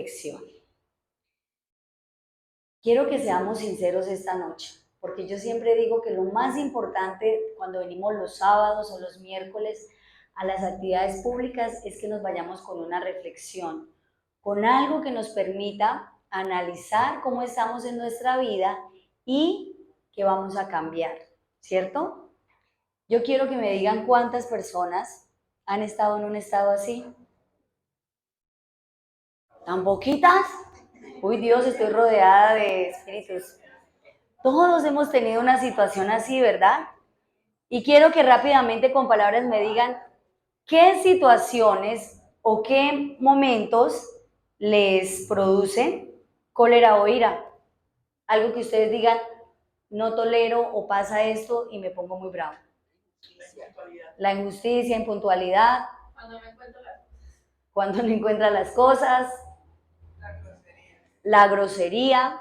reflexión. Quiero que seamos sinceros esta noche, porque yo siempre digo que lo más importante cuando venimos los sábados o los miércoles a las actividades públicas es que nos vayamos con una reflexión, con algo que nos permita analizar cómo estamos en nuestra vida y qué vamos a cambiar, ¿cierto? Yo quiero que me digan cuántas personas han estado en un estado así. ¿Tan poquitas? Uy, Dios, estoy rodeada de espíritus. Todos hemos tenido una situación así, ¿verdad? Y quiero que rápidamente con palabras me digan qué situaciones o qué momentos les producen cólera o ira. Algo que ustedes digan, no tolero o pasa esto y me pongo muy bravo. La injusticia, impuntualidad. Cuando no encuentra las cosas. La grosería.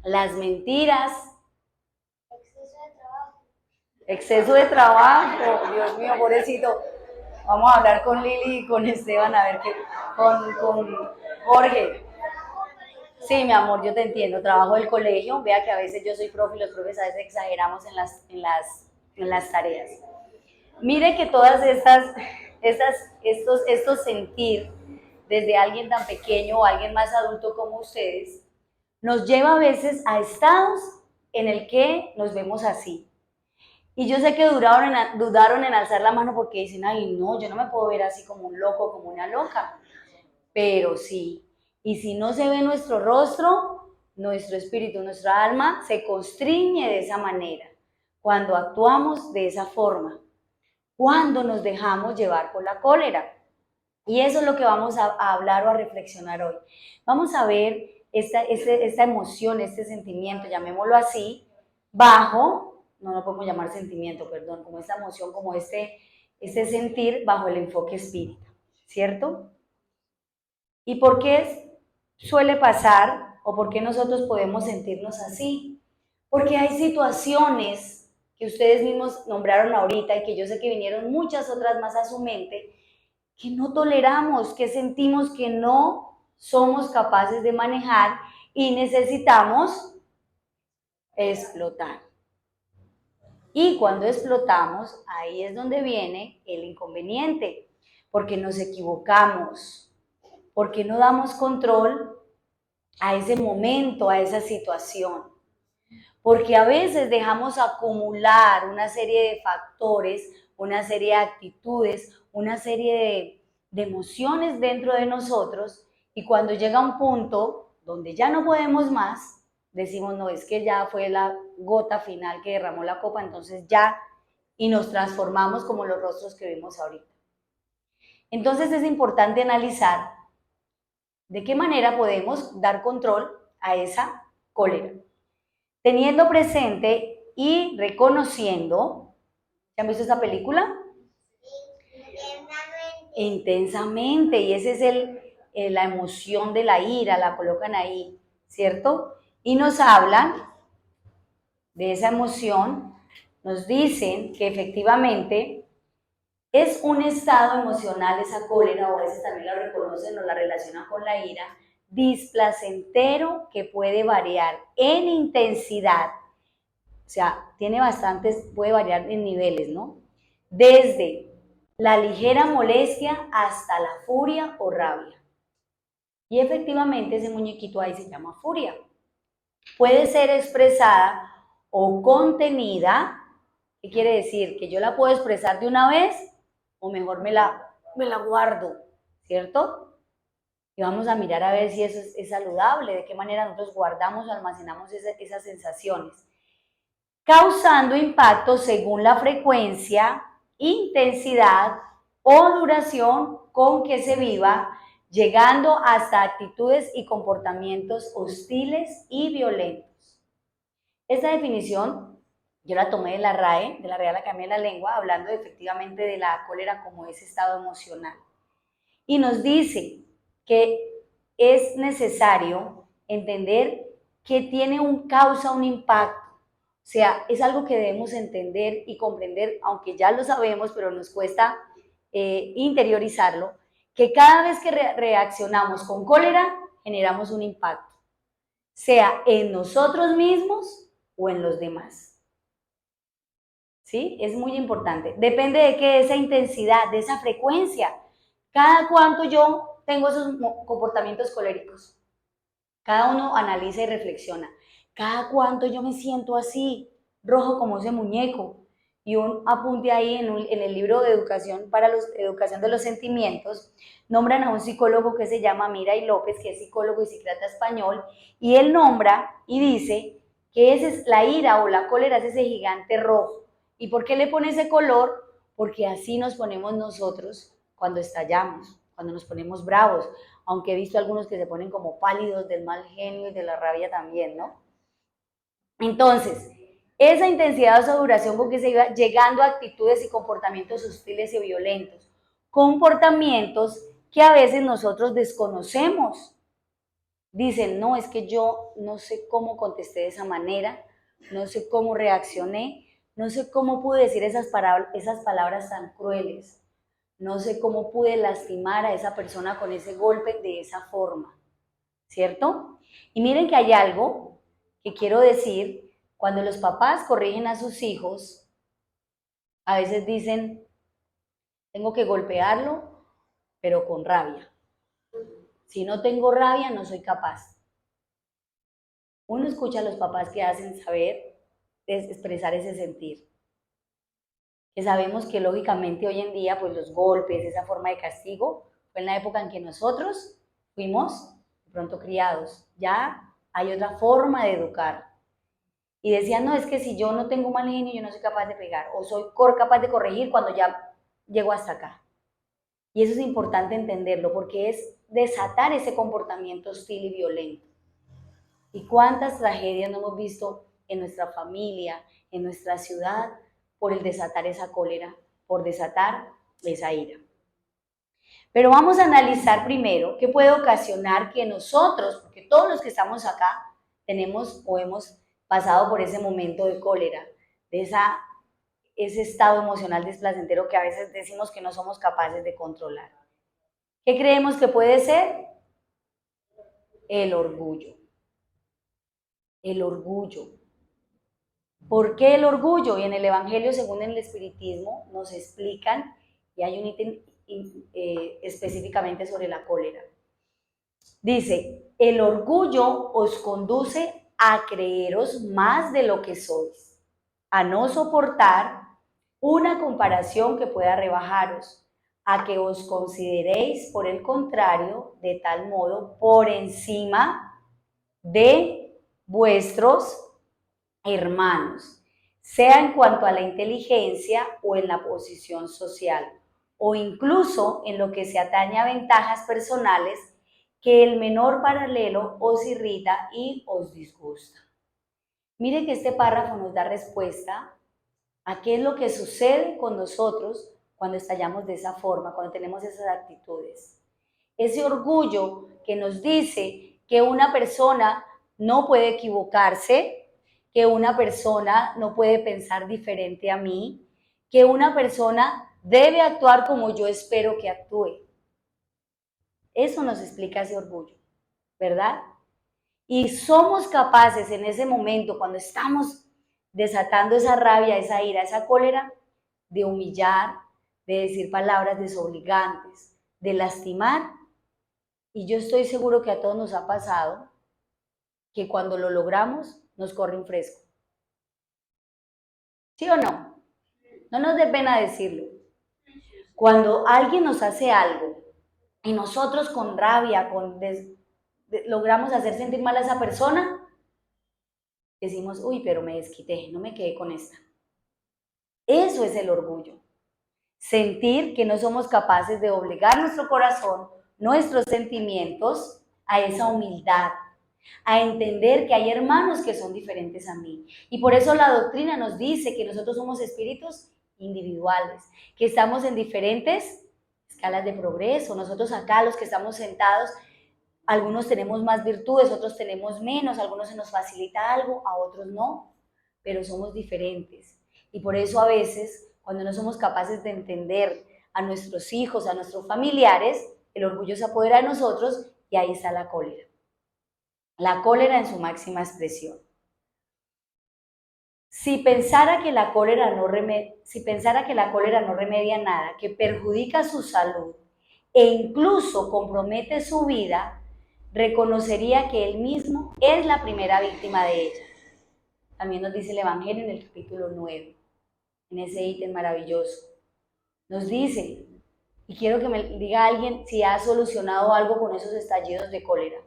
Las mentiras. Exceso de trabajo, Dios mío, pobrecito. Vamos a hablar con Lili y con Esteban, a ver qué, con Jorge. Sí, mi amor, yo te entiendo, trabajo del colegio, vea que a veces yo soy profe y los profes a veces exageramos en las tareas. Mire que todas estos sentir desde alguien tan pequeño o alguien más adulto como ustedes, nos lleva a veces a estados en el que nos vemos así. Y yo sé que dudaron en alzar la mano porque dicen, ay, no, yo no me puedo ver así como un loco, como una loca. Pero sí, y si no se ve nuestro rostro, nuestro espíritu, nuestra alma se constriñe de esa manera, cuando actuamos de esa forma, cuando nos dejamos llevar por la cólera. Y eso es lo que vamos a hablar o a reflexionar hoy. Vamos a ver esta emoción, este sentimiento, llamémoslo así, bajo, no lo podemos llamar sentimiento, perdón, como esta emoción, como este sentir bajo el enfoque espírita, ¿cierto? ¿Y por qué suele pasar o por qué nosotros podemos sentirnos así? Porque hay situaciones que ustedes mismos nombraron ahorita y que yo sé que vinieron muchas otras más a su mente, que no toleramos, que sentimos que no somos capaces de manejar y necesitamos explotar. Y cuando explotamos, ahí es donde viene el inconveniente, porque nos equivocamos, porque no damos control a ese momento, a esa situación. Porque a veces dejamos acumular una serie de factores, una serie de actitudes, una serie de emociones dentro de nosotros y cuando llega un punto donde ya no podemos más, decimos, no, es que ya fue la gota final que derramó la copa, entonces ya, y nos transformamos como los rostros que vemos ahorita. Entonces es importante analizar de qué manera podemos dar control a esa cólera. Teniendo presente y reconociendo, ¿ya han visto esa película? Intensamente, y esa es la emoción de la ira, la colocan ahí, ¿cierto? Y nos hablan de esa emoción, nos dicen que efectivamente es un estado emocional, esa cólera, o a veces también la reconocen o la relacionan con la ira, displacentero que puede variar en intensidad. O sea, tiene bastantes, puede variar en niveles, ¿no? Desde la ligera molestia hasta la furia o rabia. Y efectivamente ese muñequito ahí se llama furia. Puede ser expresada o contenida. ¿Qué quiere decir? Que yo la puedo expresar de una vez o mejor me la guardo, ¿cierto? Y vamos a mirar a ver si eso es saludable, de qué manera nosotros guardamos o almacenamos esas sensaciones. Causando impacto según la frecuencia, intensidad o duración con que se viva, llegando hasta actitudes y comportamientos hostiles y violentos. Esta definición yo la tomé de la RAE, de la Real Academia de la Lengua, hablando efectivamente de la cólera como ese estado emocional. Y nos dice que es necesario entender que tiene causa un impacto. O sea, es algo que debemos entender y comprender, aunque ya lo sabemos, pero nos cuesta interiorizarlo, que cada vez que reaccionamos con cólera, generamos un impacto, sea en nosotros mismos o en los demás. ¿Sí? Es muy importante. Depende de qué, de esa intensidad, de esa frecuencia. Cada cuánto yo tengo esos comportamientos coléricos. Cada uno analiza y reflexiona. Cada cuánto yo me siento así, rojo como ese muñeco. Y un apunte ahí en el libro de Educación Educación de los Sentimientos, nombran a un psicólogo que se llama Miray López, que es psicólogo y psiquiatra español, y él nombra y dice que esa es la ira o la cólera, es ese gigante rojo. ¿Y por qué le pone ese color? Porque así nos ponemos nosotros cuando estallamos, cuando nos ponemos bravos, aunque he visto algunos que se ponen como pálidos del mal genio y de la rabia también, ¿no? Entonces, esa intensidad o esa duración con que se iba llegando a actitudes y comportamientos hostiles y violentos, comportamientos que a veces nosotros desconocemos. Dicen, no, es que yo no sé cómo contesté de esa manera, no sé cómo reaccioné, no sé cómo pude decir esas palabras tan crueles, no sé cómo pude lastimar a esa persona con ese golpe de esa forma, ¿cierto? Y miren que hay algo que quiero decir, cuando los papás corrigen a sus hijos, a veces dicen, tengo que golpearlo, pero con rabia. Si no tengo rabia, no soy capaz. Uno escucha a los papás que hacen saber expresar ese sentir. Que sabemos que lógicamente hoy en día, pues los golpes, esa forma de castigo, fue en la época en que nosotros fuimos de pronto criados. Ya hay otra forma de educar. Y decían, no, es que si yo no tengo un mal genio, yo no soy capaz de pegar, o soy capaz de corregir cuando ya llego hasta acá. Y eso es importante entenderlo, porque es desatar ese comportamiento hostil y violento. ¿Y cuántas tragedias no hemos visto en nuestra familia, en nuestra ciudad, por el desatar esa cólera, por desatar esa ira? Pero vamos a analizar primero qué puede ocasionar que nosotros, porque todos los que estamos acá tenemos o hemos pasado por ese momento de cólera, de ese estado emocional desplacentero que a veces decimos que no somos capaces de controlar. ¿Qué creemos que puede ser? El orgullo. El orgullo. ¿Por qué el orgullo? Y en el Evangelio, según el Espiritismo, nos explican, y hay un ítem específicamente sobre la cólera. Dice, el orgullo os conduce a creeros más de lo que sois, a no soportar una comparación que pueda rebajaros, a que os consideréis, por el contrario, de tal modo por encima de vuestros hermanos, sea en cuanto a la inteligencia o en la posición social, o incluso en lo que se atañe a ventajas personales, que el menor paralelo os irrita y os disgusta. Mire que este párrafo nos da respuesta a qué es lo que sucede con nosotros cuando estallamos de esa forma, cuando tenemos esas actitudes. Ese orgullo que nos dice que una persona no puede equivocarse, que una persona no puede pensar diferente a mí, que una persona debe actuar como yo espero que actúe. Eso nos explica ese orgullo, ¿verdad? Y somos capaces en ese momento, cuando estamos desatando esa rabia, esa ira, esa cólera, de humillar, de decir palabras desobligantes, de lastimar. Y yo estoy seguro que a todos nos ha pasado que cuando lo logramos nos corre un fresco. ¿Sí o no? No nos dé pena decirlo. Cuando alguien nos hace algo y nosotros con rabia, logramos hacer sentir mal a esa persona, decimos, uy, pero me desquité, no me quedé con esta. Eso es el orgullo. Sentir que no somos capaces de obligar nuestro corazón, nuestros sentimientos a esa humildad, a entender que hay hermanos que son diferentes a mí. Y por eso la doctrina nos dice que nosotros somos espíritus individuales, que estamos en diferentes escalas de progreso. Nosotros acá, los que estamos sentados, algunos tenemos más virtudes, otros tenemos menos, a algunos se nos facilita algo, a otros no, pero somos diferentes. Y por eso a veces, cuando no somos capaces de entender a nuestros hijos, a nuestros familiares, el orgullo se apodera de nosotros y ahí está la cólera. La cólera en su máxima expresión. Si pensara que la cólera no remedia nada, que perjudica su salud e incluso compromete su vida, reconocería que él mismo es la primera víctima de ella. También nos dice el Evangelio en el capítulo 9, en ese ítem maravilloso. Nos dice, y quiero que me diga alguien si ha solucionado algo con esos estallidos de cólera.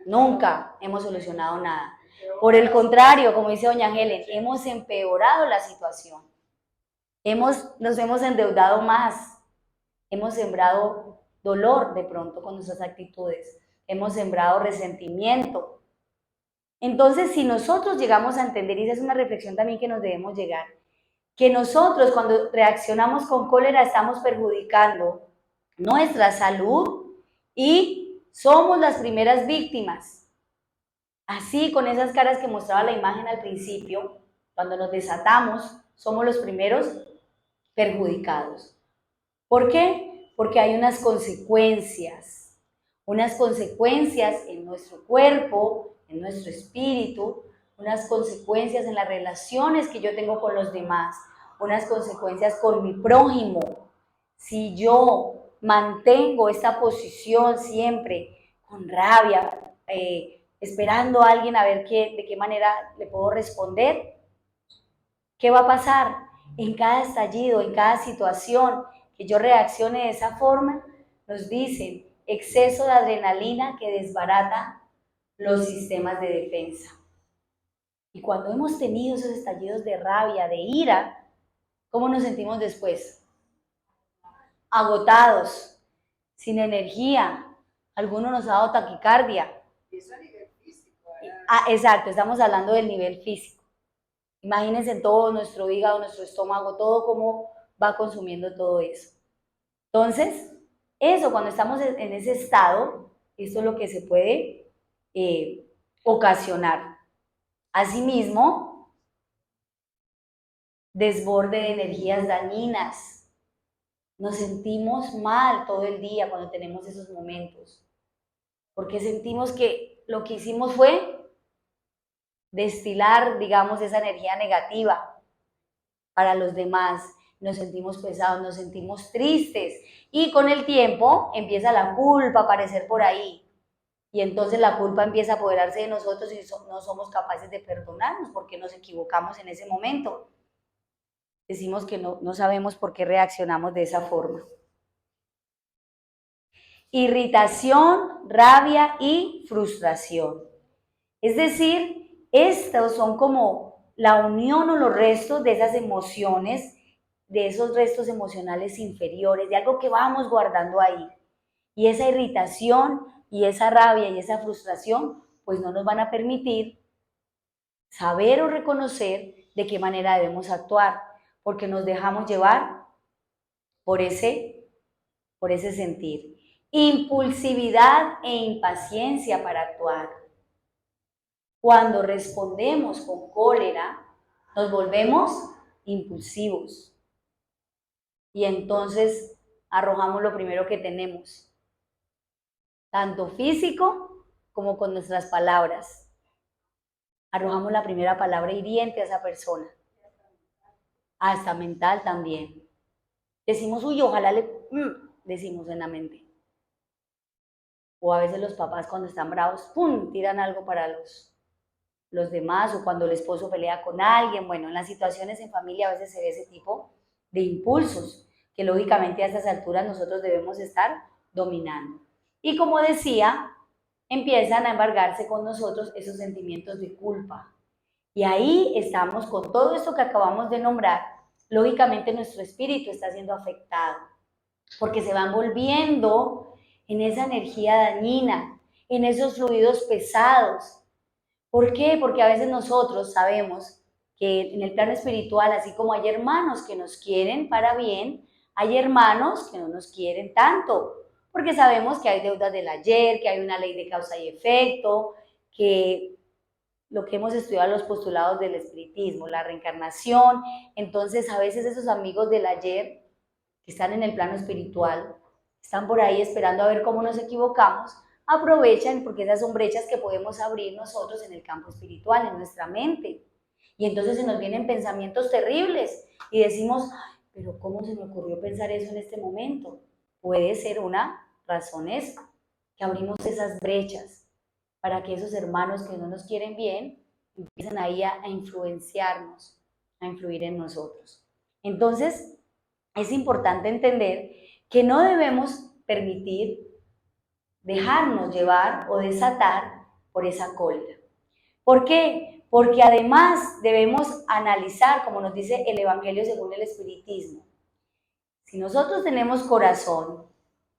Nunca hemos solucionado nada. Por el contrario, como dice doña Helen, hemos empeorado la situación. Nos hemos endeudado más. Hemos sembrado dolor de pronto con nuestras actitudes. Hemos sembrado resentimiento. Entonces, si nosotros llegamos a entender, y esa es una reflexión también que nos debemos llegar, que nosotros cuando reaccionamos con cólera estamos perjudicando nuestra salud y somos las primeras víctimas. Así, con esas caras que mostraba la imagen al principio, cuando nos desatamos, somos los primeros perjudicados. ¿Por qué? Porque hay unas consecuencias en nuestro cuerpo, en nuestro espíritu, unas consecuencias en las relaciones que yo tengo con los demás, unas consecuencias con mi prójimo. Si yo mantengo esta posición siempre con rabia, esperando a alguien a ver de qué manera le puedo responder, ¿qué va a pasar? En cada estallido, en cada situación que yo reaccione de esa forma, nos dicen exceso de adrenalina que desbarata los sistemas de defensa. Y cuando hemos tenido esos estallidos de rabia, de ira, ¿cómo nos sentimos después? Agotados, sin energía. Algunos nos ha dado taquicardia. Eso a nivel físico, ¿verdad? Exacto, estamos hablando del nivel físico. Imagínense todo nuestro hígado, nuestro estómago, todo cómo va consumiendo todo eso. Entonces, eso, cuando estamos en ese estado, esto es lo que se puede ocasionar. Asimismo, desborde de energías dañinas. Nos sentimos mal todo el día cuando tenemos esos momentos, porque sentimos que lo que hicimos fue destilar, digamos, esa energía negativa para los demás. Nos sentimos pesados, nos sentimos tristes y con el tiempo empieza la culpa a aparecer por ahí y entonces la culpa empieza a apoderarse de nosotros y no somos capaces de perdonarnos porque nos equivocamos en ese momento. Decimos que no sabemos por qué reaccionamos de esa forma. Irritación, rabia y frustración. Es decir, estos son como la unión o los restos de esas emociones, de esos restos emocionales inferiores, de algo que vamos guardando ahí. Y esa irritación y esa rabia y esa frustración, pues no nos van a permitir saber o reconocer de qué manera debemos actuar, porque nos dejamos llevar por ese sentir. Impulsividad e impaciencia para actuar. Cuando respondemos con cólera, nos volvemos impulsivos. Y entonces arrojamos lo primero que tenemos, tanto físico como con nuestras palabras. Arrojamos la primera palabra hiriente a esa persona. Hasta mental también. Decimos, uy, ojalá decimos en la mente. O a veces los papás cuando están bravos, ¡pum!, tiran algo para los demás, o cuando el esposo pelea con alguien. Bueno, en las situaciones en familia a veces se ve ese tipo de impulsos que lógicamente a estas alturas nosotros debemos estar dominando. Y como decía, empiezan a embargarse con nosotros esos sentimientos de culpa. Y ahí estamos con todo esto que acabamos de nombrar. Lógicamente nuestro espíritu está siendo afectado porque se va envolviendo en esa energía dañina, en esos fluidos pesados. ¿Por qué? Porque a veces nosotros sabemos que en el plano espiritual, así como hay hermanos que nos quieren para bien, hay hermanos que no nos quieren tanto, porque sabemos que hay deudas del ayer, que hay una ley de causa y efecto, que lo que hemos estudiado los postulados del espiritismo, la reencarnación. Entonces a veces esos amigos del ayer que están en el plano espiritual están por ahí esperando a ver cómo nos equivocamos, aprovechan porque esas son brechas que podemos abrir nosotros en el campo espiritual, en nuestra mente. Y entonces se nos vienen pensamientos terribles y decimos, pero ¿cómo se me ocurrió pensar eso en este momento? Puede ser una razón esa, que abrimos esas brechas para que esos hermanos que no nos quieren bien empiecen ahí a influenciarnos, a influir en nosotros. Entonces, es importante entender que no debemos permitir dejarnos llevar o desatar por esa cólera. ¿Por qué? Porque además debemos analizar, como nos dice el Evangelio según el Espiritismo, si nosotros tenemos corazón,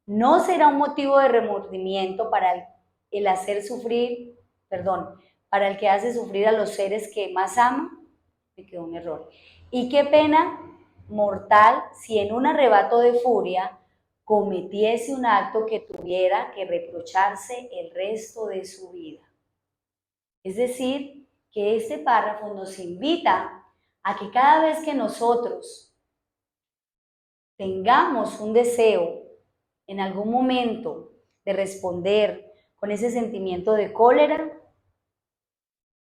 no será un motivo de remordimiento para el hacer sufrir, perdón, para el que hace sufrir a los seres que más ama. Me quedó un error. Y qué pena mortal si en un arrebato de furia cometiese un acto que tuviera que reprocharse el resto de su vida. Es decir, que este párrafo nos invita a que cada vez que nosotros tengamos un deseo en algún momento de responder con ese sentimiento de cólera,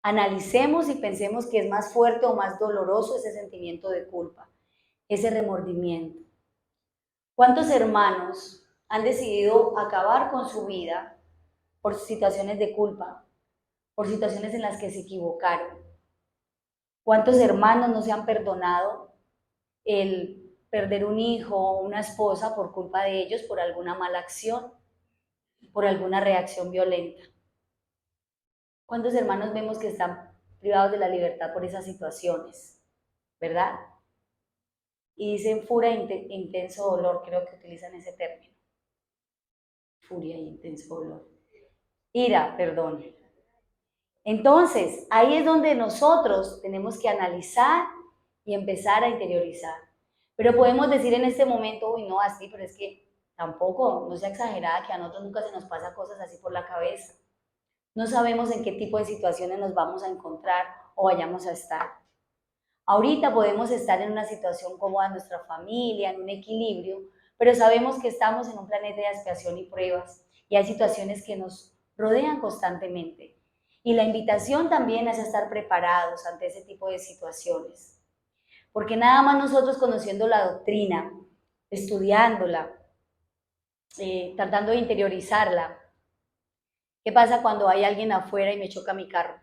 analicemos y pensemos que es más fuerte o más doloroso ese sentimiento de culpa, ese remordimiento. ¿Cuántos hermanos han decidido acabar con su vida por situaciones de culpa, por situaciones en las que se equivocaron? ¿Cuántos hermanos no se han perdonado el perder un hijo o una esposa por culpa de ellos, por alguna mala acción, por alguna reacción violenta? ¿Cuántos hermanos vemos que están privados de la libertad por esas situaciones? ¿Verdad? Y dicen furia e intenso dolor, creo que utilizan ese término. Furia e intenso dolor. Ira, perdón. Entonces, ahí es donde nosotros tenemos que analizar y empezar a interiorizar. Pero podemos decir en este momento, uy, no, así, pero es que tampoco, no sea exagerada, que a nosotros nunca se nos pasa cosas así por la cabeza. No sabemos en qué tipo de situaciones nos vamos a encontrar o vayamos a estar. Ahorita podemos estar en una situación cómoda en nuestra familia, en un equilibrio, pero sabemos que estamos en un planeta de expiación y pruebas y hay situaciones que nos rodean constantemente. Y la invitación también es a estar preparados ante ese tipo de situaciones. Porque nada más nosotros conociendo la doctrina, estudiándola, tratando de interiorizarla. ¿Qué pasa cuando hay alguien afuera y me choca mi carro?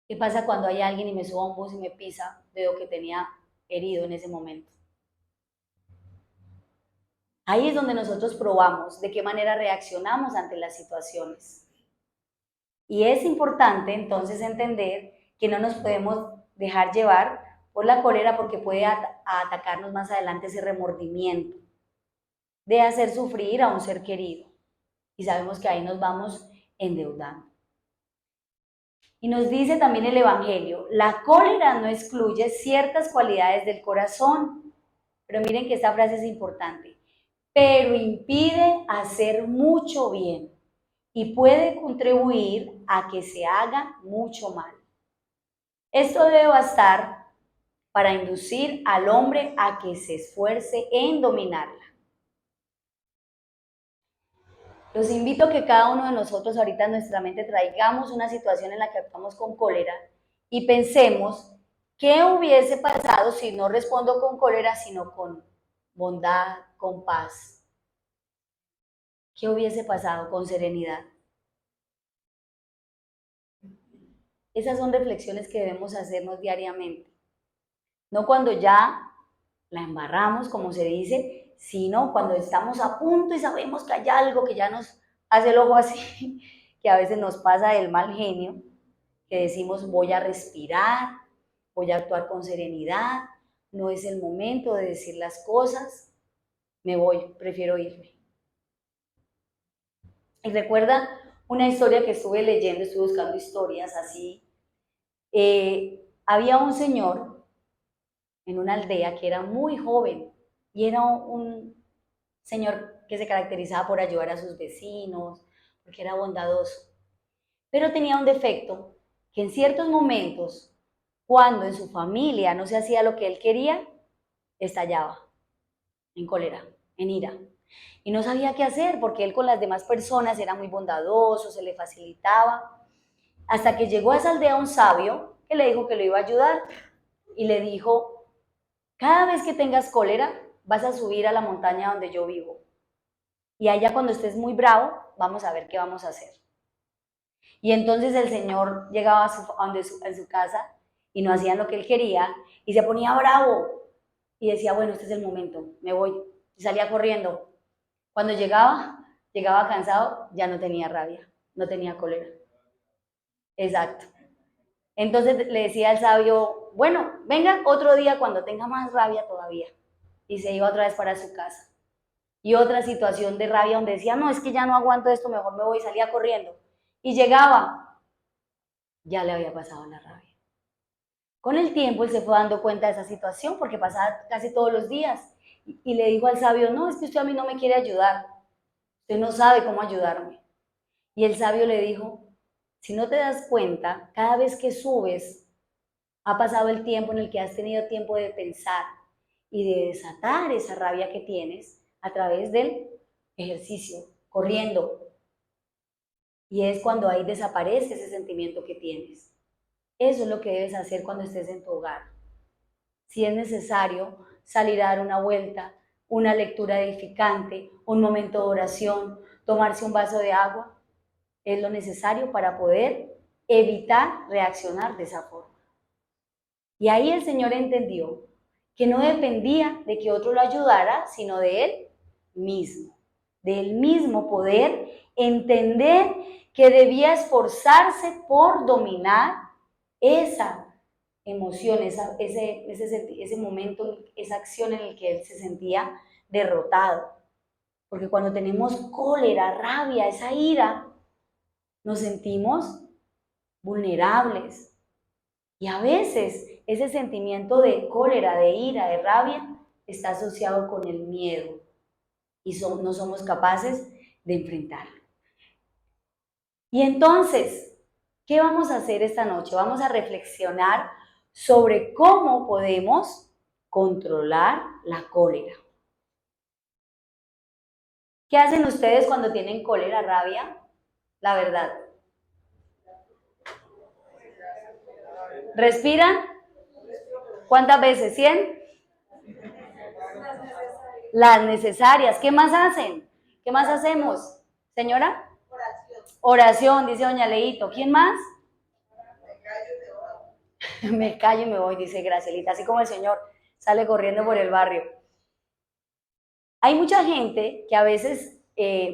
¿Qué pasa cuando hay alguien y me subo a un bus y me pisa dedo que tenía herido en ese momento? Ahí es donde nosotros probamos de qué manera reaccionamos ante las situaciones. Y es importante entonces entender que no nos podemos dejar llevar por la cólera porque puede atacarnos más adelante ese remordimiento de hacer sufrir a un ser querido. Y sabemos que ahí nos vamos endeudando. Y nos dice también el Evangelio, la cólera no excluye ciertas cualidades del corazón, pero miren que esta frase es importante, pero impide hacer mucho bien y puede contribuir a que se haga mucho mal. Esto debe bastar para inducir al hombre a que se esfuerce en dominarla. Los invito a que cada uno de nosotros ahorita en nuestra mente traigamos una situación en la que actuamos con cólera y pensemos qué hubiese pasado si no respondo con cólera, sino con bondad, con paz. ¿Qué hubiese pasado con serenidad? Esas son reflexiones que debemos hacernos diariamente. No cuando ya la embarramos, como se dice, sino cuando estamos a punto y sabemos que hay algo que ya nos hace el ojo así, que a veces nos pasa del mal genio, que decimos voy a respirar, voy a actuar con serenidad, no es el momento de decir las cosas, me voy, prefiero irme. Y recuerda una historia que estuve leyendo, estuve buscando historias así. Había un señor en una aldea que era muy joven y era un señor que se caracterizaba por ayudar a sus vecinos, porque era bondadoso. Pero tenía un defecto que en ciertos momentos, cuando en su familia no se hacía lo que él quería, estallaba en cólera. en ira. Y no sabía qué hacer porque él con las demás personas era muy bondadoso, se le facilitaba. Hasta que llegó a esa aldea un sabio que le dijo que lo iba a ayudar y le dijo, cada vez que tengas cólera vas a subir a la montaña donde yo vivo. Y allá cuando estés muy bravo, vamos a ver qué vamos a hacer. Y entonces el señor llegaba a su casa y no hacían lo que él quería y se ponía bravo y decía, bueno, este es el momento, me voy. Y salía corriendo. Cuando llegaba cansado, ya no tenía rabia, no tenía cólera. Exacto. Entonces le decía al sabio, bueno, venga otro día cuando tenga más rabia todavía. Y se iba otra vez para su casa. Y otra situación de rabia donde decía, no, es que ya no aguanto esto, mejor me voy, salía corriendo. Y llegaba, ya le había pasado la rabia. Con el tiempo él se fue dando cuenta de esa situación porque pasaba casi todos los días. Y le dijo al sabio, no, es que usted a mí no me quiere ayudar. Usted no sabe cómo ayudarme. Y el sabio le dijo, si no te das cuenta, cada vez que subes, ha pasado el tiempo en el que has tenido tiempo de pensar y de desatar esa rabia que tienes a través del ejercicio, corriendo. Y es cuando ahí desaparece ese sentimiento que tienes. Eso es lo que debes hacer cuando estés en tu hogar. Si es necesario, salir a dar una vuelta, una lectura edificante, un momento de oración, tomarse un vaso de agua, es lo necesario para poder evitar reaccionar de esa forma. Y ahí el Señor entendió que no dependía de que otro lo ayudara, sino de Él mismo, de Él mismo poder entender que debía esforzarse por dominar esa emoción, ese momento, esa acción en el que Él se sentía derrotado. Porque cuando tenemos cólera, rabia, esa ira, nos sentimos vulnerables. Y a veces ese sentimiento de cólera, de ira, de rabia, está asociado con el miedo y no somos capaces de enfrentarlo. Y entonces, ¿qué vamos a hacer esta noche? Vamos a reflexionar sobre cómo podemos controlar la cólera. ¿Qué hacen ustedes cuando tienen cólera, rabia? La verdad. ¿Respiran? ¿Cuántas veces? ¿100? Las necesarias. ¿Qué más hacen? ¿Qué más hacemos? Señora. Oración, dice doña Leito. ¿Quién más? Me callo y me voy, dice Gracielita. Así como el Señor sale corriendo por el barrio. Hay mucha gente que a veces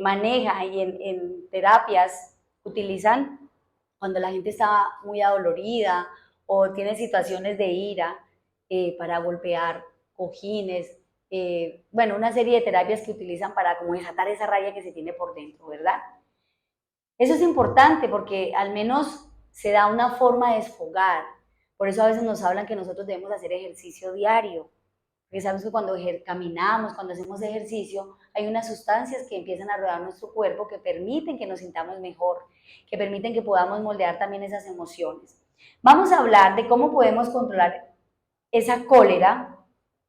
maneja y en terapias utilizan cuando la gente está muy adolorida o tiene situaciones de ira para golpear cojines, bueno, una serie de terapias que utilizan para como desatar esa rabia que se tiene por dentro, ¿verdad? Eso es importante porque al menos se da una forma de desfogar. Por eso a veces nos hablan que nosotros debemos hacer ejercicio diario. Porque sabemos que cuando caminamos, cuando hacemos ejercicio, hay unas sustancias que empiezan a rodar nuestro cuerpo que permiten que nos sintamos mejor, que permiten que podamos moldear también esas emociones. Vamos a hablar de cómo podemos controlar esa cólera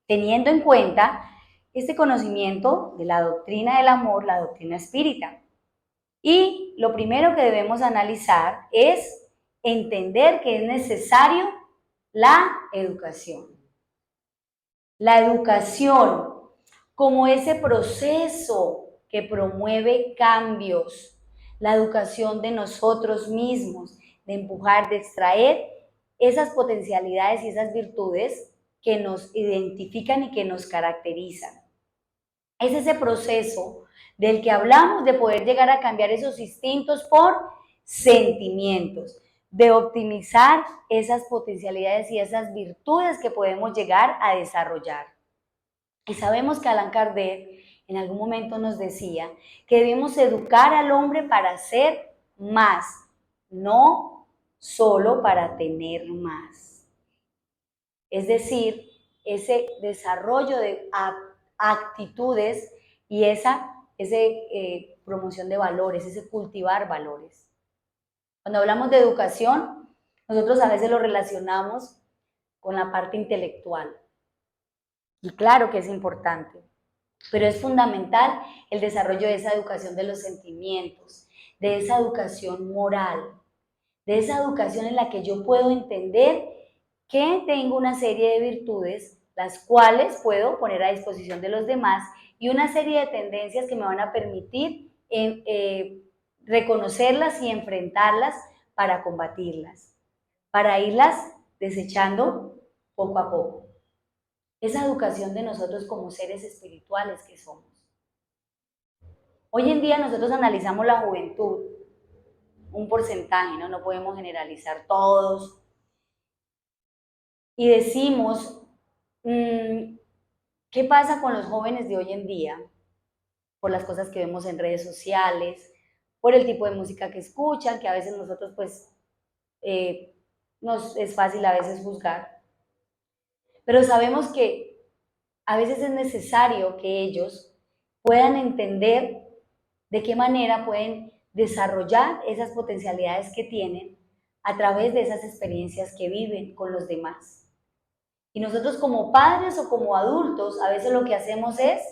teniendo en cuenta este conocimiento de la doctrina del amor, la doctrina espírita. Y lo primero que debemos analizar es entender que es necesario la educación. La educación como ese proceso que promueve cambios, la educación de nosotros mismos, de empujar, de extraer esas potencialidades y esas virtudes que nos identifican y que nos caracterizan. Es ese proceso del que hablamos de poder llegar a cambiar esos instintos por sentimientos, de optimizar esas potencialidades y esas virtudes que podemos llegar a desarrollar. Y sabemos que Allan Kardec en algún momento nos decía que debemos educar al hombre para ser más, no solo para tener más. Es decir, ese desarrollo de actitudes y esa promoción de valores, ese cultivar valores. Cuando hablamos de educación, nosotros a veces lo relacionamos con la parte intelectual. Y claro que es importante. pero es fundamental el desarrollo de esa educación de los sentimientos, de esa educación moral, de esa educación en la que yo puedo entender que tengo una serie de virtudes, las cuales puedo poner a disposición de los demás, y una serie de tendencias que me van a permitir reconocerlas y enfrentarlas para combatirlas, para irlas desechando poco a poco. Esa educación de nosotros como seres espirituales que somos. Hoy en día nosotros analizamos la juventud, un porcentaje, ¿no? No podemos generalizar todos. Y decimos, ¿qué pasa con los jóvenes de hoy en día? Por las cosas que vemos en redes sociales, por el tipo de música que escuchan, que a veces nosotros pues nos es fácil a veces juzgar. Pero sabemos que a veces es necesario que ellos puedan entender de qué manera pueden desarrollar esas potencialidades que tienen a través de esas experiencias que viven con los demás. Y nosotros como padres o como adultos, a veces lo que hacemos es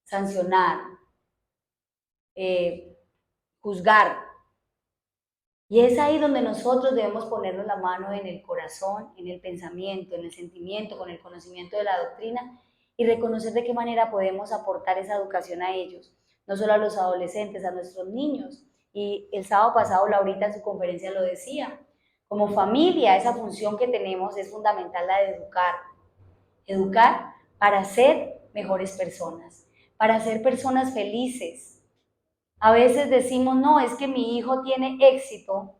sancionar, juzgar. Y es ahí donde nosotros debemos ponernos la mano en el corazón, en el pensamiento, en el sentimiento, con el conocimiento de la doctrina y reconocer de qué manera podemos aportar esa educación a ellos, no solo a los adolescentes, a nuestros niños. Y el sábado pasado Laurita en su conferencia lo decía, como familia esa función que tenemos es fundamental, la de educar para ser mejores personas, para ser personas felices. A veces decimos, no, es que mi hijo tiene éxito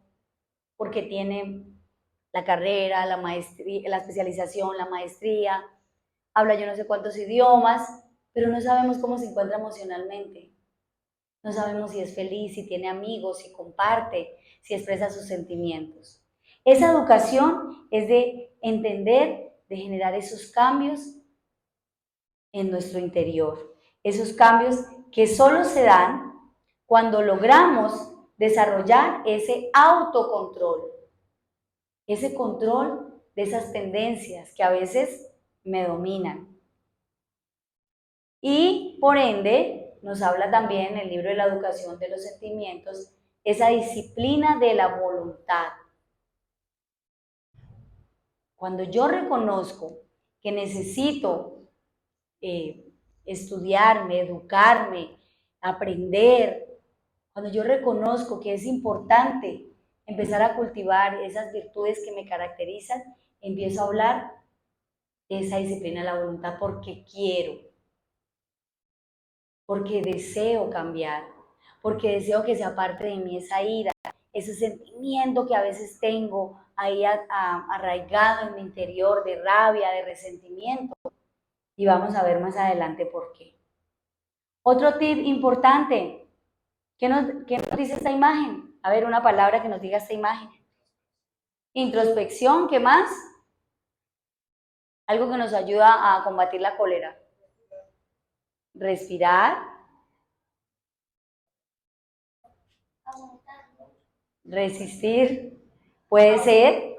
porque tiene la carrera, la maestría, la especialización, la maestría, habla yo no sé cuántos idiomas, pero no sabemos cómo se encuentra emocionalmente. No sabemos si es feliz, si tiene amigos, si comparte, si expresa sus sentimientos. Esa educación es de entender, de generar esos cambios en nuestro interior. Esos cambios que solo se dan cuando logramos desarrollar ese autocontrol, ese control de esas tendencias que a veces me dominan. Y por ende, nos habla también en el libro de la educación de los sentimientos, esa disciplina de la voluntad. Cuando yo reconozco que necesito estudiarme, educarme, aprender, cuando yo reconozco que es importante empezar a cultivar esas virtudes que me caracterizan, empiezo a hablar de esa disciplina de la voluntad porque quiero, porque deseo cambiar, porque deseo que sea parte de mí esa ira, ese sentimiento que a veces tengo ahí arraigado en mi interior de rabia, de resentimiento. Y vamos a ver más adelante por qué. Otro tip importante, ¿qué nos dice esta imagen? A ver, una palabra que nos diga esta imagen. Introspección, ¿qué más? Algo que nos ayuda a combatir la cólera. Respirar. Resistir. Puede ser.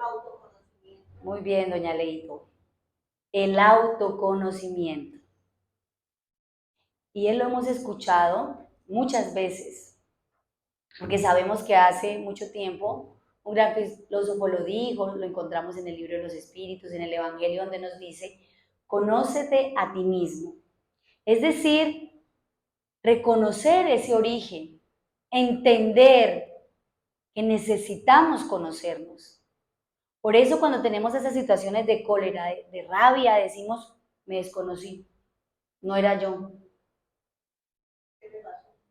Muy bien, doña Leito. El autoconocimiento. Y él lo hemos escuchado muchas veces, porque sabemos que hace mucho tiempo un gran filósofo lo dijo, lo encontramos en el libro de los Espíritus, en el Evangelio, donde nos dice, conócete a ti mismo. Es decir, reconocer ese origen, entender que necesitamos conocernos. Por eso cuando tenemos esas situaciones de cólera, de rabia, decimos, me desconocí, no era yo.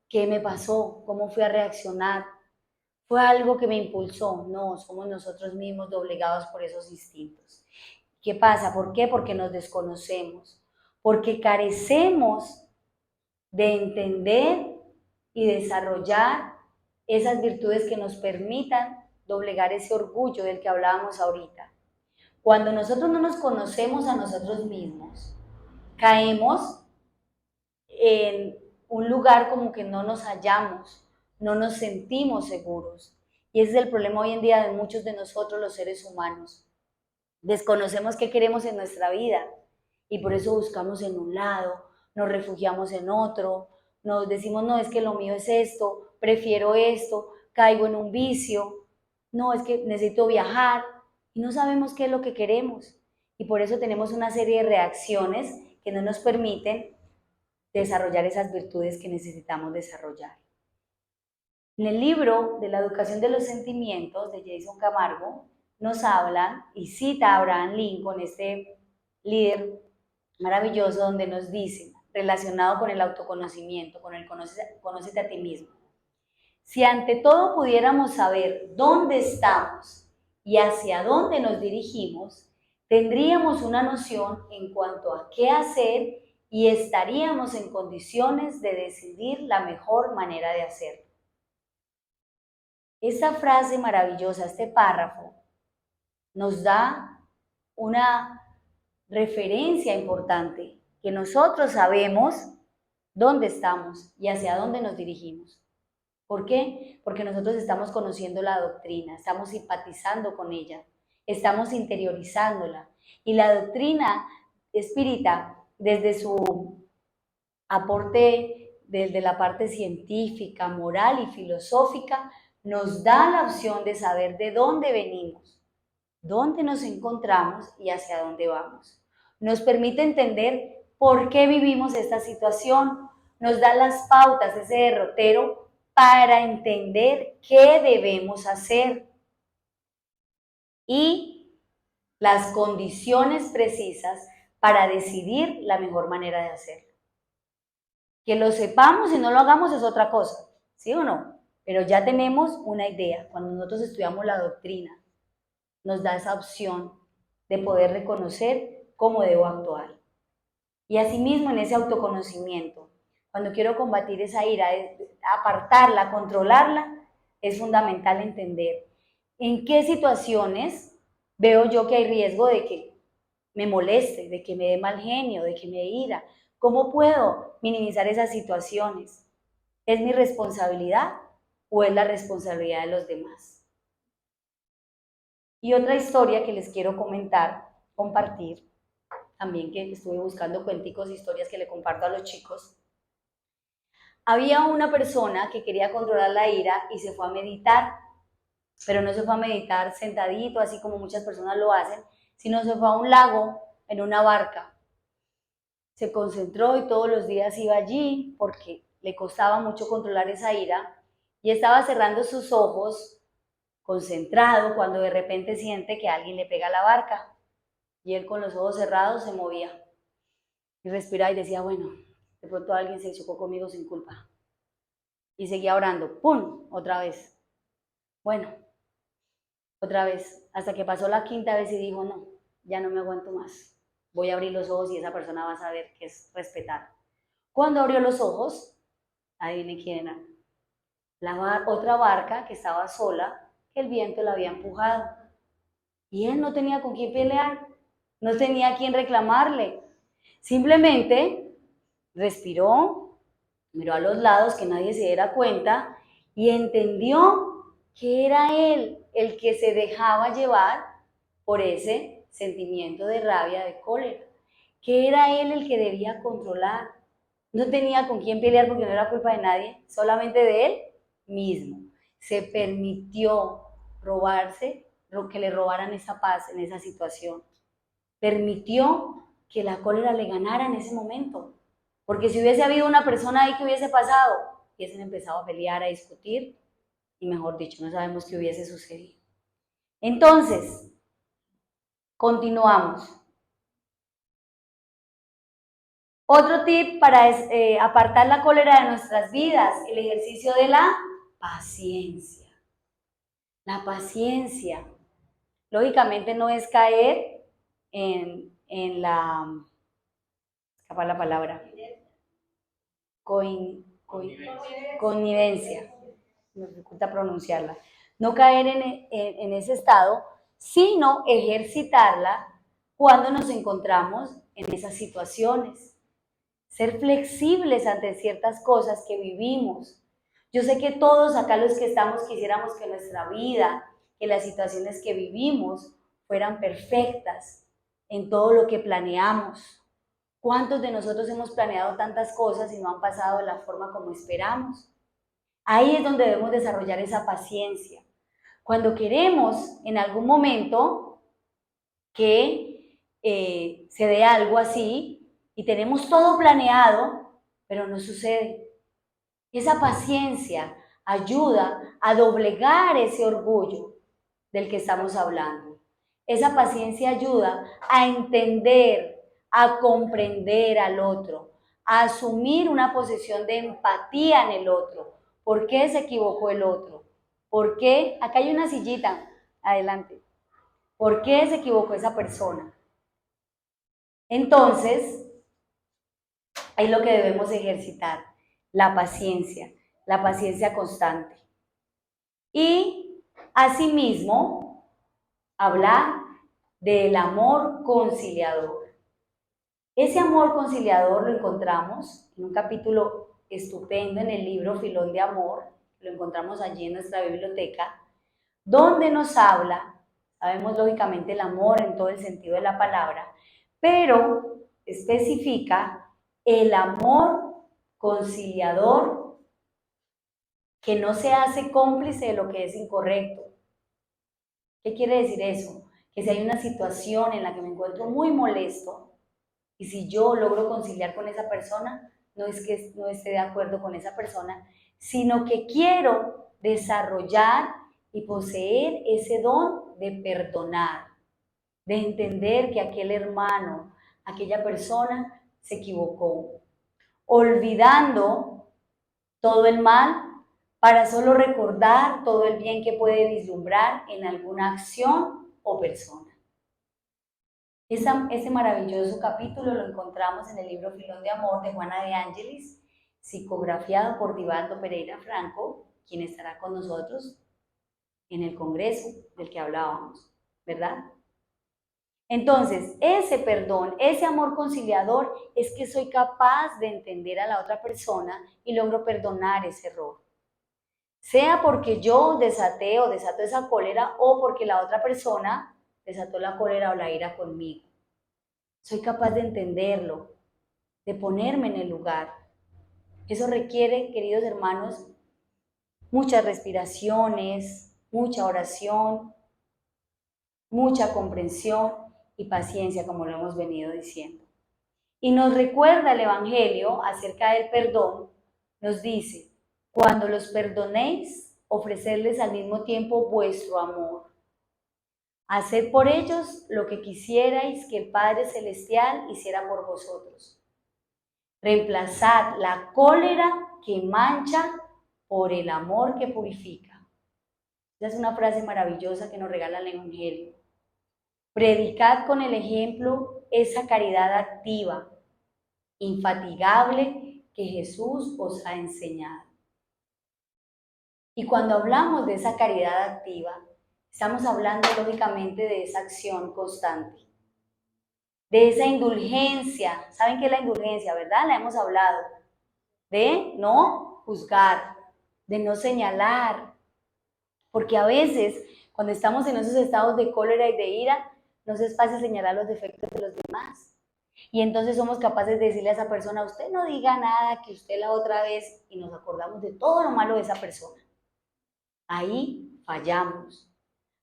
¿Qué me pasó? ¿Cómo fui a reaccionar? ¿Fue algo que me impulsó? No, somos nosotros mismos doblegados por esos instintos. ¿Qué pasa? ¿Por qué? Porque nos desconocemos, porque carecemos de entender y desarrollar esas virtudes que nos permitan doblegar ese orgullo del que hablábamos ahorita. Cuando nosotros no nos conocemos a nosotros mismos, caemos en un lugar como que no nos hallamos, no nos sentimos seguros. Y ese es el problema hoy en día de muchos de nosotros los seres humanos. Desconocemos qué queremos en nuestra vida y por eso buscamos en un lado, nos refugiamos en otro, nos decimos, no, es que lo mío es esto, prefiero esto, caigo en un vicio, no, es que necesito viajar, y no sabemos qué es lo que queremos. Y por eso tenemos una serie de reacciones que no nos permiten desarrollar esas virtudes que necesitamos desarrollar. En el libro de la educación de los sentimientos de Jason Camargo nos hablan y cita a Abraham Lincoln, este líder maravilloso, donde nos dice, relacionado con el autoconocimiento, con el conócete a ti mismo, si ante todo pudiéramos saber dónde estamos y hacia dónde nos dirigimos, tendríamos una noción en cuanto a qué hacer y estaríamos en condiciones de decidir la mejor manera de hacerlo. Esta frase maravillosa, este párrafo, nos da una referencia importante, que nosotros sabemos dónde estamos y hacia dónde nos dirigimos. ¿Por qué? Porque nosotros estamos conociendo la doctrina, estamos simpatizando con ella, estamos interiorizándola. Y la doctrina espírita, desde su aporte, desde la parte científica, moral y filosófica, nos da la opción de saber de dónde venimos, dónde nos encontramos y hacia dónde vamos. Nos permite entender por qué vivimos esta situación, nos da las pautas, ese derrotero, para entender qué debemos hacer y las condiciones precisas para decidir la mejor manera de hacerlo. Que lo sepamos y no lo hagamos es otra cosa, ¿sí o no? Pero ya tenemos una idea. Cuando nosotros estudiamos la doctrina, nos da esa opción de poder reconocer cómo debo actuar. Y asimismo en ese autoconocimiento, cuando quiero combatir esa ira, apartarla, controlarla, es fundamental entender en qué situaciones veo yo que hay riesgo de que me moleste, de que me dé mal genio, de que me dé ira. ¿Cómo puedo minimizar esas situaciones? ¿Es mi responsabilidad o es la responsabilidad de los demás? Y otra historia que les quiero comentar, compartir, también que estuve buscando cuenticos, historias que le comparto a los chicos. Había una persona que quería controlar la ira y se fue a meditar, pero no se fue a meditar sentadito, así como muchas personas lo hacen, sino se fue a un lago en una barca. Se concentró y todos los días iba allí porque le costaba mucho controlar esa ira y estaba cerrando sus ojos, concentrado, cuando de repente siente que alguien le pega a la barca y él con los ojos cerrados se movía y respiraba y decía, bueno, de pronto alguien se chocó conmigo sin culpa. Y seguía orando, ¡pum!, otra vez. Bueno, otra vez, hasta que pasó la quinta vez y dijo, no, ya no me aguanto más. Voy a abrir los ojos y esa persona va a saber que es respetar. Cuando abrió los ojos, adivinen quién era. Otra barca que estaba sola, que el viento la había empujado. Y él no tenía con quién pelear, no tenía a quién reclamarle. Simplemente respiró, miró a los lados que nadie se diera cuenta y entendió que era él el que se dejaba llevar por ese sentimiento de rabia, de cólera, que era él el que debía controlar. No tenía con quién pelear porque no era culpa de nadie, solamente de él mismo. Se permitió robarse, que le robaran esa paz en esa situación. Permitió que la cólera le ganara en ese momento. Porque si hubiese habido una persona ahí, que hubiese pasado, hubiesen empezado a pelear, a discutir, y mejor dicho, no sabemos qué hubiese sucedido. Entonces, continuamos. Otro tip para apartar la cólera de nuestras vidas, el ejercicio de la paciencia. La paciencia, lógicamente, no es caer en la, escapa la palabra, connivencia, me dificulta pronunciarla, no caer en ese estado, sino ejercitarla cuando nos encontramos en esas situaciones. Ser flexibles ante ciertas cosas que vivimos. Yo sé que todos acá los que estamos quisiéramos que nuestra vida, que las situaciones que vivimos fueran perfectas en todo lo que planeamos. ¿Cuántos de nosotros hemos planeado tantas cosas y no han pasado de la forma como esperamos? Ahí es donde debemos desarrollar esa paciencia. Cuando queremos en algún momento que se dé algo así y tenemos todo planeado, pero no sucede. Esa paciencia ayuda a doblegar ese orgullo del que estamos hablando. Esa paciencia ayuda a entender, a comprender al otro, a asumir una posición de empatía en el otro. ¿Por qué se equivocó el otro? ¿Por qué? Acá hay una sillita, adelante. ¿Por qué se equivocó esa persona? Entonces, ahí lo que debemos ejercitar, la paciencia constante. Y asimismo, hablar del amor conciliador. Ese amor conciliador lo encontramos en un capítulo estupendo en el libro Filón de Amor, lo encontramos allí en nuestra biblioteca, donde nos habla, sabemos lógicamente el amor en todo el sentido de la palabra, pero especifica el amor conciliador que no se hace cómplice de lo que es incorrecto. ¿Qué quiere decir eso? Que si hay una situación en la que me encuentro muy molesto y si yo logro conciliar con esa persona, no es que no esté de acuerdo con esa persona, sino que quiero desarrollar y poseer ese don de perdonar, de entender que aquel hermano, aquella persona se equivocó, olvidando todo el mal para solo recordar todo el bien que puede vislumbrar en alguna acción o persona. Ese maravilloso capítulo lo encontramos en el libro Filón de Amor de Juana de Ángelis, psicografiado por Divaldo Pereira Franco, quien estará con nosotros en el congreso del que hablábamos, ¿verdad? Entonces, ese perdón, ese amor conciliador es que soy capaz de entender a la otra persona y logro perdonar ese error. Sea porque yo desaté o desato esa cólera o porque la otra persona desató la cólera o la ira conmigo. Soy capaz de entenderlo, de ponerme en el lugar. Eso requiere, queridos hermanos, muchas respiraciones, mucha oración, mucha comprensión y paciencia, como lo hemos venido diciendo. Y nos recuerda el Evangelio acerca del perdón, nos dice, cuando los perdonéis, ofrecerles al mismo tiempo vuestro amor. Haced por ellos lo que quisierais que el Padre Celestial hiciera por vosotros. Reemplazad la cólera que mancha por el amor que purifica. Esa es una frase maravillosa que nos regala el Evangelio. Predicad con el ejemplo esa caridad activa, infatigable que Jesús os ha enseñado. Y cuando hablamos de esa caridad activa, estamos hablando lógicamente de esa acción constante, de esa indulgencia. ¿Saben qué es la indulgencia, verdad? La hemos hablado. De no juzgar, de no señalar. Porque a veces, cuando estamos en esos estados de cólera y de ira, nos es fácil señalar los defectos de los demás. Y entonces somos capaces de decirle a esa persona, usted no diga nada, que usted la otra vez, y nos acordamos de todo lo malo de esa persona. Ahí fallamos.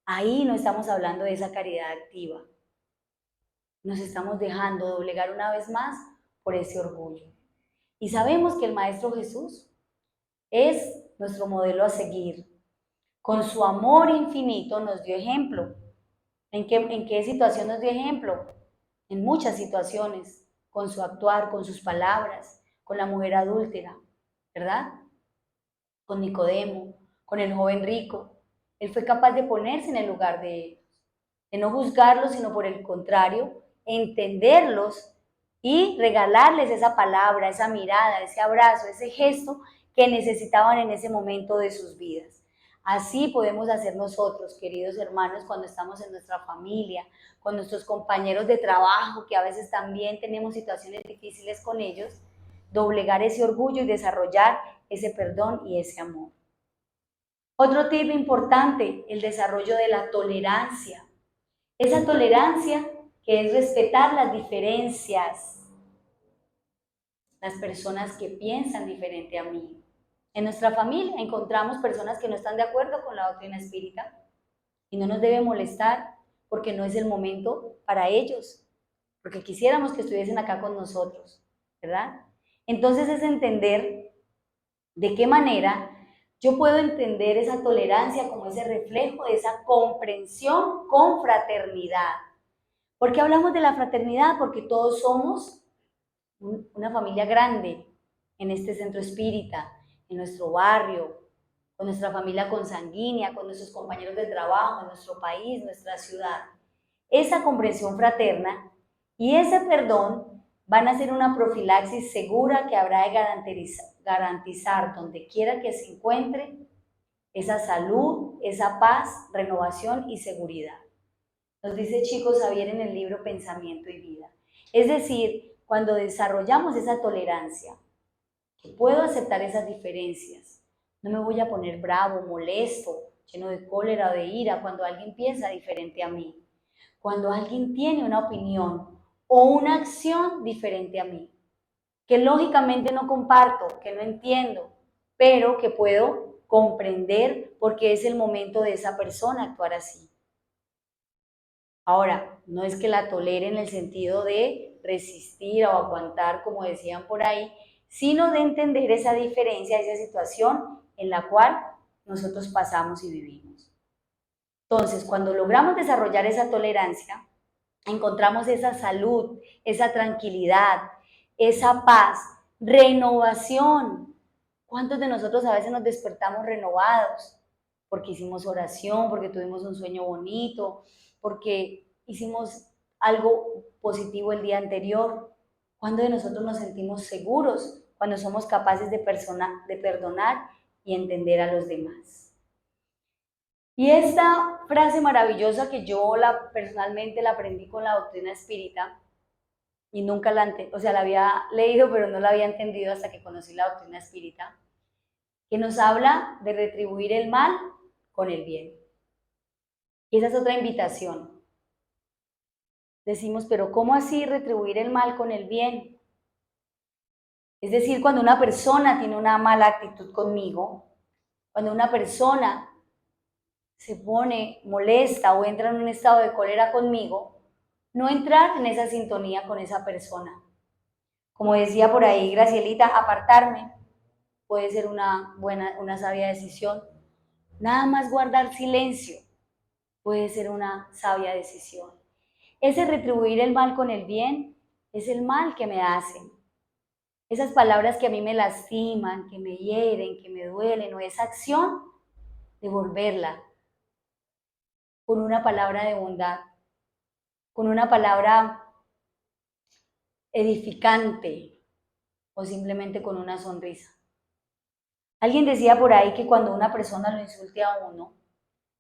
Ahí no estamos hablando de esa caridad activa. Nos estamos dejando doblegar una vez más por ese orgullo. Y sabemos que el Maestro Jesús es nuestro modelo a seguir. Con su amor infinito nos dio ejemplo. ¿En qué situación nos dio ejemplo? En muchas situaciones, con su actuar, con sus palabras, con la mujer adúltera, ¿verdad? Con Nicodemo, con el joven rico. Él fue capaz de ponerse en el lugar de ellos, de no juzgarlos, sino por el contrario, entenderlos y regalarles esa palabra, esa mirada, ese abrazo, ese gesto que necesitaban en ese momento de sus vidas. Así podemos hacer nosotros, queridos hermanos, cuando estamos en nuestra familia, con nuestros compañeros de trabajo, que a veces también tenemos situaciones difíciles con ellos, doblegar ese orgullo y desarrollar ese perdón y ese amor. Otro tip importante, el desarrollo de la tolerancia. Esa tolerancia que es respetar las diferencias las personas que piensan diferente a mí. En nuestra familia encontramos personas que no están de acuerdo con la doctrina espírita y no nos debe molestar porque no es el momento para ellos, porque quisiéramos que estuviesen acá con nosotros, ¿verdad? Entonces es entender de qué manera yo puedo entender esa tolerancia como ese reflejo de esa comprensión con fraternidad. ¿Por qué hablamos de la fraternidad? Porque todos somos una familia grande en este centro espírita, en nuestro barrio, con nuestra familia consanguínea, con nuestros compañeros de trabajo, en nuestro país, nuestra ciudad. Esa comprensión fraterna y ese perdón van a ser una profilaxis segura que habrá de garantizar donde quiera que se encuentre esa salud, esa paz, renovación y seguridad. Nos dice Chico Xavier en el libro Pensamiento y Vida. Es decir, cuando desarrollamos esa tolerancia, que puedo aceptar esas diferencias, no me voy a poner bravo, molesto, lleno de cólera o de ira cuando alguien piensa diferente a mí, cuando alguien tiene una opinión o una acción diferente a mí, que lógicamente no comparto, que no entiendo, pero que puedo comprender porque es el momento de esa persona actuar así. Ahora, no es que la tolere en el sentido de resistir o aguantar, como decían por ahí, sino de entender esa diferencia, esa situación en la cual nosotros pasamos y vivimos. Entonces, cuando logramos desarrollar esa tolerancia, encontramos esa salud, esa tranquilidad, esa paz, renovación. ¿Cuántos de nosotros a veces nos despertamos renovados? Porque hicimos oración, porque tuvimos un sueño bonito, porque hicimos algo positivo el día anterior. ¿Cuántos de nosotros nos sentimos seguros cuando somos capaces de perdonar y entender a los demás? Y esta frase maravillosa que yo personalmente la aprendí con la doctrina espírita y nunca la había leído, pero no la había entendido hasta que conocí la doctrina espírita, que nos habla de retribuir el mal con el bien. Y esa es otra invitación. Decimos, pero ¿cómo así retribuir el mal con el bien? Es decir, cuando una persona tiene una mala actitud conmigo, cuando una persona se pone molesta o entra en un estado de cólera conmigo, no entrar en esa sintonía con esa persona. Como decía por ahí Gracielita, apartarme puede ser una sabia decisión. Nada más guardar silencio puede ser una sabia decisión. Ese retribuir el mal con el bien es el mal que me hacen. Esas palabras que a mí me lastiman, que me hieren, que me duelen, o esa acción, devolverla con una palabra de bondad, con una palabra edificante o simplemente con una sonrisa. Alguien decía por ahí que cuando una persona lo insulte a uno,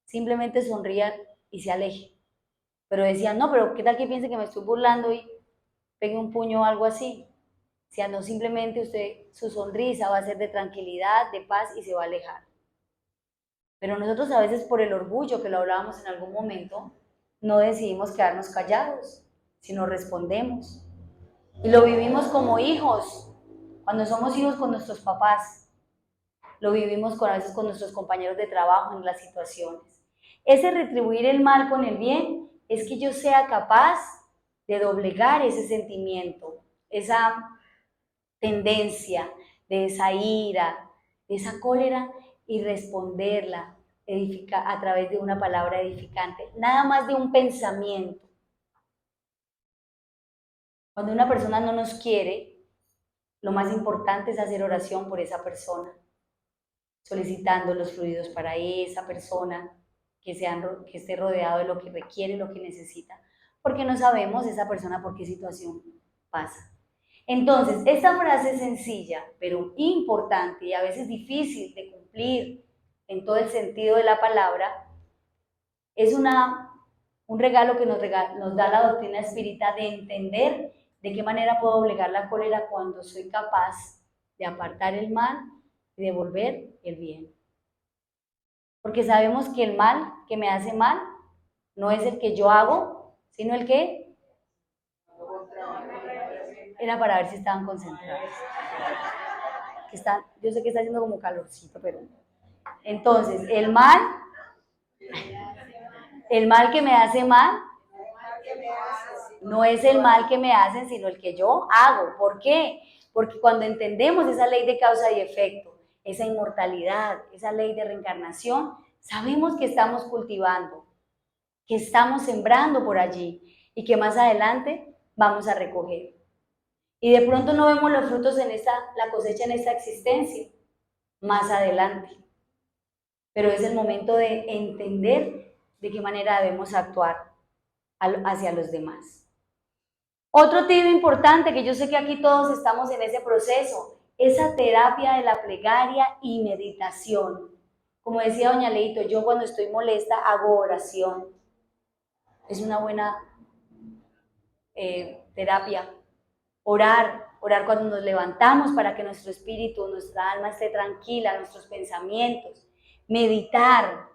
simplemente sonría y se aleje. Pero decían, no, pero ¿qué tal que piense que me estoy burlando y pegue un puño o algo así? O sea, no, simplemente su sonrisa va a ser de tranquilidad, de paz y se va a alejar. Pero nosotros a veces por el orgullo, que lo hablábamos en algún momento, no decidimos quedarnos callados, sino respondemos. Y lo vivimos como hijos, cuando somos hijos con nuestros papás. Lo vivimos a veces con nuestros compañeros de trabajo en las situaciones. Ese retribuir el mal con el bien es que yo sea capaz de doblegar ese sentimiento, esa tendencia de esa ira, de esa cólera y responderla a través de una palabra edificante, nada más de un pensamiento. Cuando una persona no nos quiere, lo más importante es hacer oración por esa persona, solicitando los fluidos para esa persona, que esté rodeado de lo que requiere, lo que necesita, porque no sabemos esa persona por qué situación pasa. Entonces, esta frase sencilla, pero importante y a veces difícil de cumplir en todo el sentido de la palabra, es un regalo que nos da la doctrina espírita de entender de qué manera puedo doblegar la cólera cuando soy capaz de apartar el mal y devolver el bien. Porque sabemos que el mal que me hace mal no es el que yo hago, sino el que Era para ver si estaban concentrados. Yo sé que está haciendo como calorcito, pero... Entonces, el mal que me hace mal, no es el mal que me hacen, sino el que yo hago. ¿Por qué? Porque cuando entendemos esa ley de causa y efecto, esa inmortalidad, esa ley de reencarnación, sabemos que estamos cultivando, que estamos sembrando por allí y que más adelante vamos a recoger. Y de pronto no vemos los frutos la cosecha en esta existencia, más adelante. Pero es el momento de entender de qué manera debemos actuar hacia los demás. Otro tip importante, que yo sé que aquí todos estamos en ese proceso, esa terapia de la plegaria y meditación. Como decía doña Leito, yo cuando estoy molesta hago oración. Es una buena terapia. Orar cuando nos levantamos para que nuestro espíritu, nuestra alma esté tranquila, nuestros pensamientos. Meditar.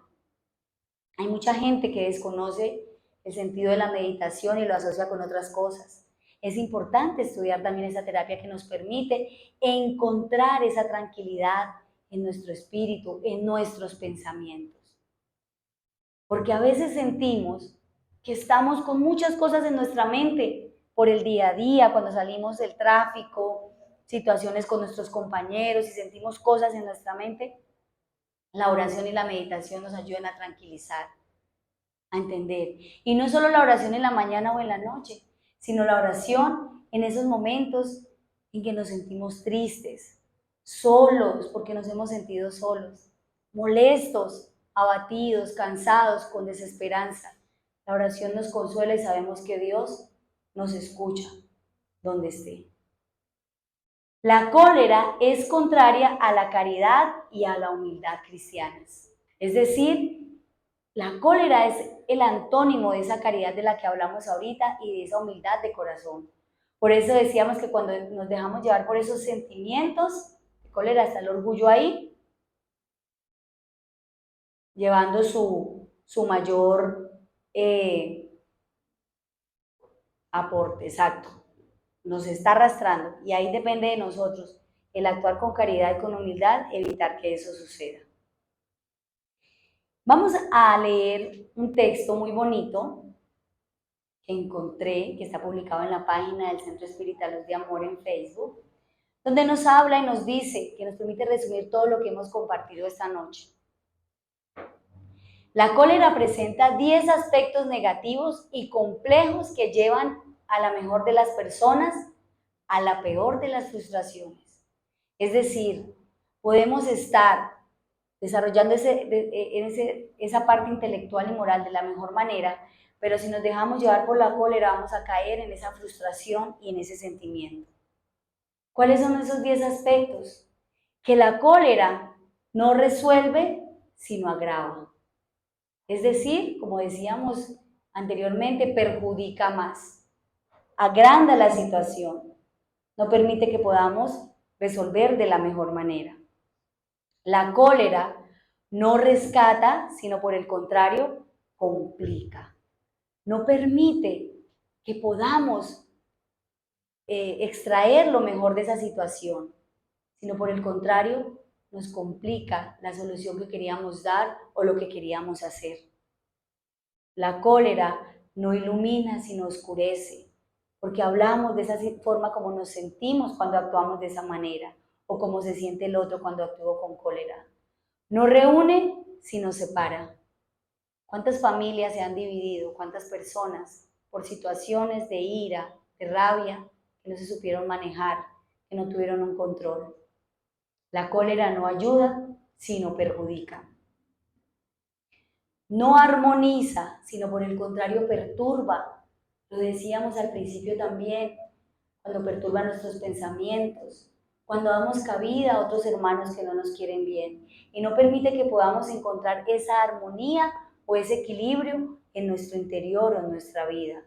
Hay mucha gente que desconoce el sentido de la meditación y lo asocia con otras cosas. Es importante estudiar también esa terapia que nos permite encontrar esa tranquilidad en nuestro espíritu, en nuestros pensamientos. Porque a veces sentimos que estamos con muchas cosas en nuestra mente por el día a día, cuando salimos del tráfico, situaciones con nuestros compañeros y sentimos cosas en nuestra mente. La oración y la meditación nos ayudan a tranquilizar, a entender. Y no solo la oración en la mañana o en la noche, sino la oración en esos momentos en que nos sentimos tristes, solos, porque nos hemos sentido solos, molestos, abatidos, cansados, con desesperanza. La oración nos consuela y sabemos que Dios nos escucha donde esté. La cólera es contraria a la caridad y a la humildad cristianas. Es decir, la cólera es el antónimo de esa caridad de la que hablamos ahorita y de esa humildad de corazón. Por eso decíamos que cuando nos dejamos llevar por esos sentimientos, de cólera está el orgullo ahí, llevando su mayor aporte, exacto. Nos está arrastrando y ahí depende de nosotros el actuar con caridad y con humildad, evitar que eso suceda. Vamos a leer un texto muy bonito que encontré, que está publicado en la página del Centro Espírita Luz de Amor en Facebook, donde nos habla y nos dice, que nos permite resumir todo lo que hemos compartido esta noche. La cólera presenta 10 aspectos negativos y complejos que llevan a la mejor de las personas a la peor de las frustraciones. Es decir, podemos estar desarrollando esa parte intelectual y moral de la mejor manera, pero si nos dejamos llevar por la cólera vamos a caer en esa frustración y en ese sentimiento. ¿Cuáles son esos 10 aspectos? Que la cólera no resuelve, sino agrava. Es decir, como decíamos anteriormente, perjudica más, agranda la situación, no permite que podamos resolver de la mejor manera. La cólera no rescata, sino por el contrario, complica. No permite que podamos extraer lo mejor de esa situación, sino por el contrario, nos complica la solución que queríamos dar o lo que queríamos hacer. La cólera no ilumina, sino oscurece, porque hablamos de esa forma como nos sentimos cuando actuamos de esa manera, o como se siente el otro cuando actúa con cólera. No reúne, sino separa. ¿Cuántas familias se han dividido? ¿Cuántas personas por situaciones de ira, de rabia, que no se supieron manejar, que no tuvieron un control? La cólera no ayuda, sino perjudica. No armoniza, sino por el contrario perturba. Lo decíamos al principio también, cuando perturba nuestros pensamientos, cuando damos cabida a otros hermanos que no nos quieren bien y no permite que podamos encontrar esa armonía o ese equilibrio en nuestro interior o en nuestra vida.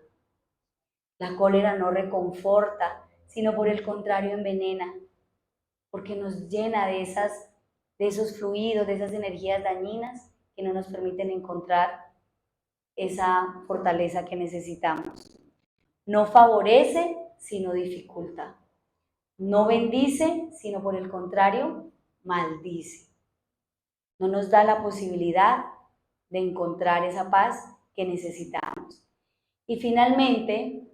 La cólera no reconforta, sino por el contrario envenena, porque nos llena de esos fluidos, de esas energías dañinas que no nos permiten encontrar esa fortaleza que necesitamos. No favorece, sino dificulta. No bendice, sino por el contrario, maldice. No nos da la posibilidad de encontrar esa paz que necesitamos. Y finalmente,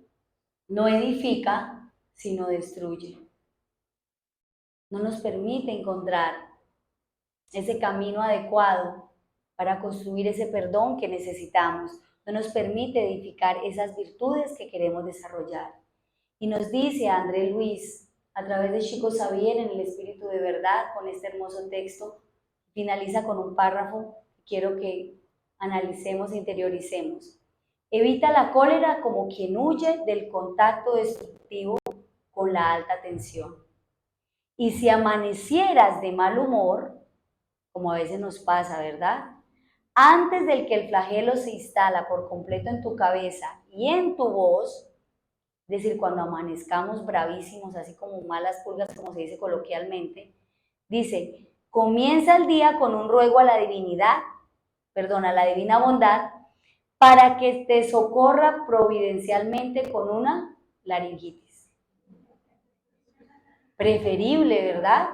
no edifica, sino destruye. No nos permite encontrar ese camino adecuado para construir ese perdón que necesitamos. No nos permite edificar esas virtudes que queremos desarrollar. Y nos dice André Luis, a través de Chico Xavier en el Espíritu de Verdad, con este hermoso texto, finaliza con un párrafo que quiero que analicemos e interioricemos. Evita la cólera como quien huye del contacto destructivo con la alta tensión. Y si amanecieras de mal humor, como a veces nos pasa, ¿verdad? Antes del que el flagelo se instala por completo en tu cabeza y en tu voz, es decir, cuando amanezcamos bravísimos, así como malas pulgas, como se dice coloquialmente, dice, comienza el día con un ruego a la divinidad, a la divina bondad, para que te socorra providencialmente con una laringitis. Preferible, ¿verdad?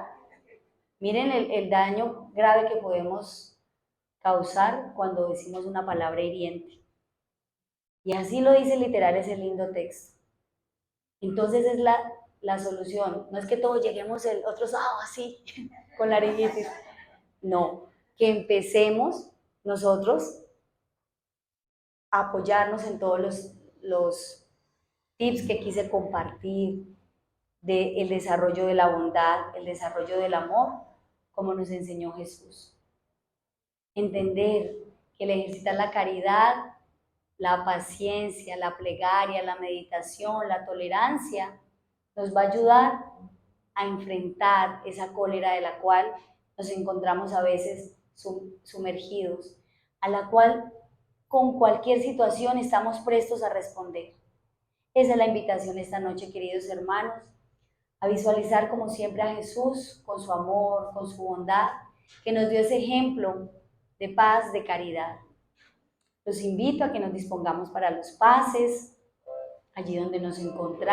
Miren el daño grave que podemos causar cuando decimos una palabra hiriente. Y así lo dice literal ese lindo texto. Entonces es la solución. No es que todos lleguemos el otro sábado así, con laringitis. No, que empecemos nosotros a apoyarnos en todos los tips que quise compartir del desarrollo de la bondad, el desarrollo del amor, como nos enseñó Jesús. Entender que el ejercitar la caridad, la paciencia, la plegaria, la meditación, la tolerancia, nos va a ayudar a enfrentar esa cólera de la cual nos encontramos a veces sumergidos, a la cual con cualquier situación estamos prestos a responder. Esa es la invitación esta noche, queridos hermanos, a visualizar como siempre a Jesús con su amor, con su bondad, que nos dio ese ejemplo de paz, de caridad. Los invito a que nos dispongamos para los pases, allí donde nos encontramos.